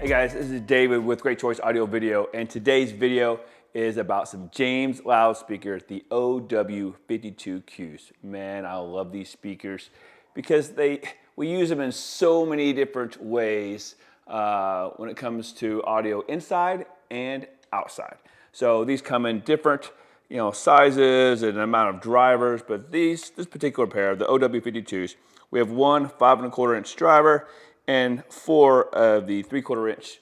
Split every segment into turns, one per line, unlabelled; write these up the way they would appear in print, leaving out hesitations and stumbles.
Hey guys, this is David with Great Choice Audio Video, and today's video is about some James loudspeakers, the OW52Qs. Man, I love these speakers because we use them in so many different ways when it comes to audio inside and outside. So these come in different sizes and amount of drivers, but this particular pair, the OW52s, we have one 5 1/4 inch driver and 4 of the 3/4 inch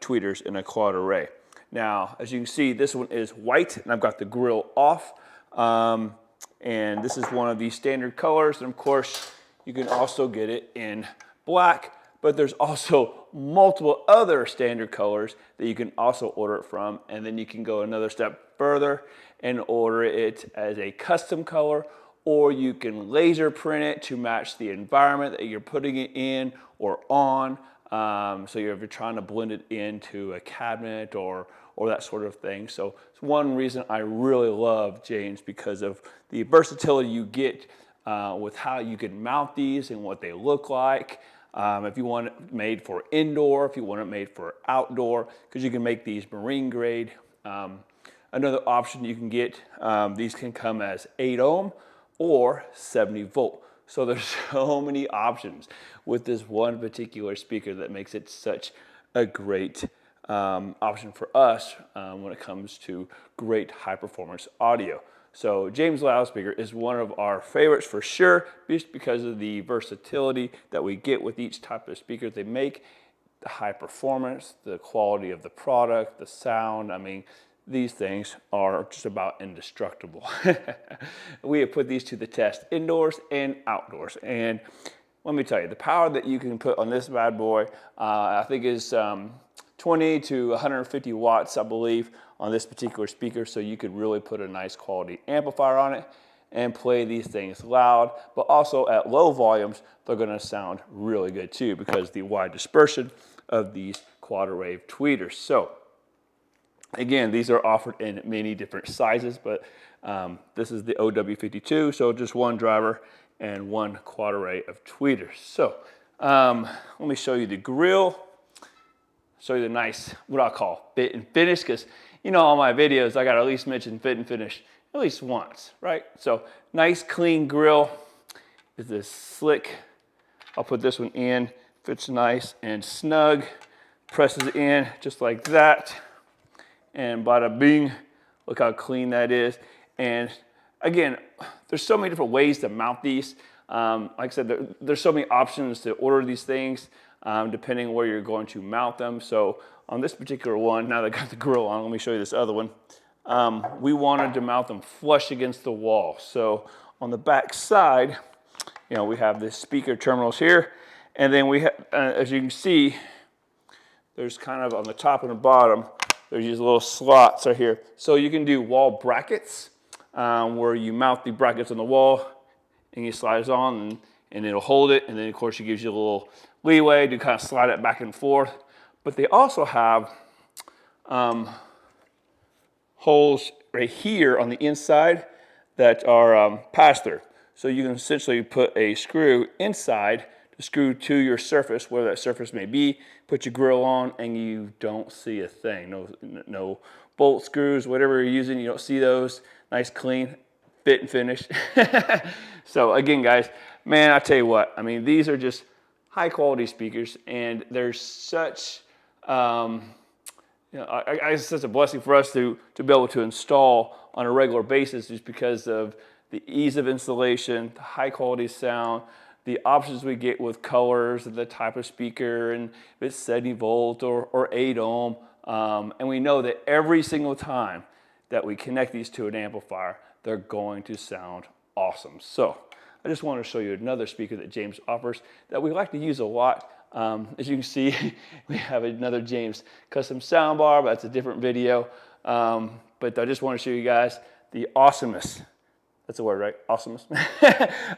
tweeters in a quad array. Now, as you can see, this one is white, and I've got the grill off. And this is one of the standard colors, and of course, you can also get it in black, but there's also multiple other standard colors that you can also order it from, and then you can go another step further and order it as a custom color, or you can laser print it to match the environment that you're putting it in or on. So if you're trying to blend it into a cabinet or that sort of thing. So it's one reason I really love James, because of the versatility you get with how you can mount these and what they look like. If you want it made for indoor, if you want it made for outdoor, because you can make these marine grade. Another option you can get, these can come as 8 ohm or 70 volt. So there's so many options with this one particular speaker that makes it such a great option for us when it comes to great high performance audio. So James Loudspeaker is one of our favorites for sure, just because of the versatility that we get with each type of speaker they make, the high performance, the quality of the product, the sound. I mean, these things are just about indestructible. We have put these to the test indoors and outdoors. And let me tell you, the power that you can put on this bad boy, I think is 20 to 150 watts, I believe, on this particular speaker. So you could really put a nice quality amplifier on it and play these things loud, but also at low volumes, they're gonna sound really good too, because the wide dispersion of these quad array tweeters. So again, these are offered in many different sizes, but this is the OW52, so just one driver and one quad array of tweeters. So let me show you the grill, show you the nice, what I call fit and finish, because on my videos, I got to at least mention fit and finish at least once, right? So nice clean grill. Is this slick? I'll put this one in, fits nice and snug, presses in just like that. And bada bing, look how clean that is. And again, there's so many different ways to mount these. Like I said, there's so many options to order these things, depending where you're going to mount them. So on this particular one, now that I got the grill on, let me show you this other one. We wanted to mount them flush against the wall. So on the back side, we have the speaker terminals here. And then we have, as you can see, there's kind of on the top and the bottom, there's these little slots right here. So you can do wall brackets, where you mount the brackets on the wall and you slide it on and it'll hold it. And then of course it gives you a little leeway to kind of slide it back and forth. But they also have holes right here on the inside that are pass-through. So you can essentially put a screw inside to screw to your surface, where that surface may be, put your grill on, and you don't see a thing. No bolt screws, whatever you're using, you don't see those. Nice, clean, fit and finish. So again, guys, man, I tell you what, I mean, these are just high quality speakers, and there's such, it's such a blessing for us to be able to install on a regular basis, just because of the ease of installation, the high quality sound, the options we get with colors, the type of speaker, and if it's 70 volt or 8 ohm. And we know that every single time that we connect these to an amplifier, they're going to sound awesome. So I just want to show you another speaker that James offers that we like to use a lot. As you can see, we have another James custom soundbar, but that's a different video. But I just want to show you guys the awesomeness. That's the word, right? Awesomeness.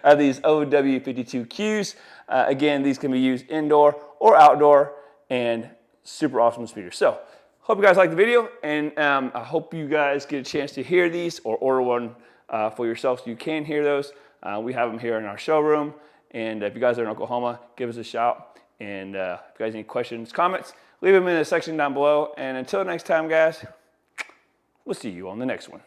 Of these OW52Qs. Again, these can be used indoor or outdoor, and super awesome speakers. So, hope you guys like the video, and I hope you guys get a chance to hear these or order one for yourself so you can hear those. We have them here in our showroom, and if you guys are in Oklahoma, give us a shout, And if you guys have any questions, comments, leave them in the section down below. And until next time, guys, we'll see you on the next one.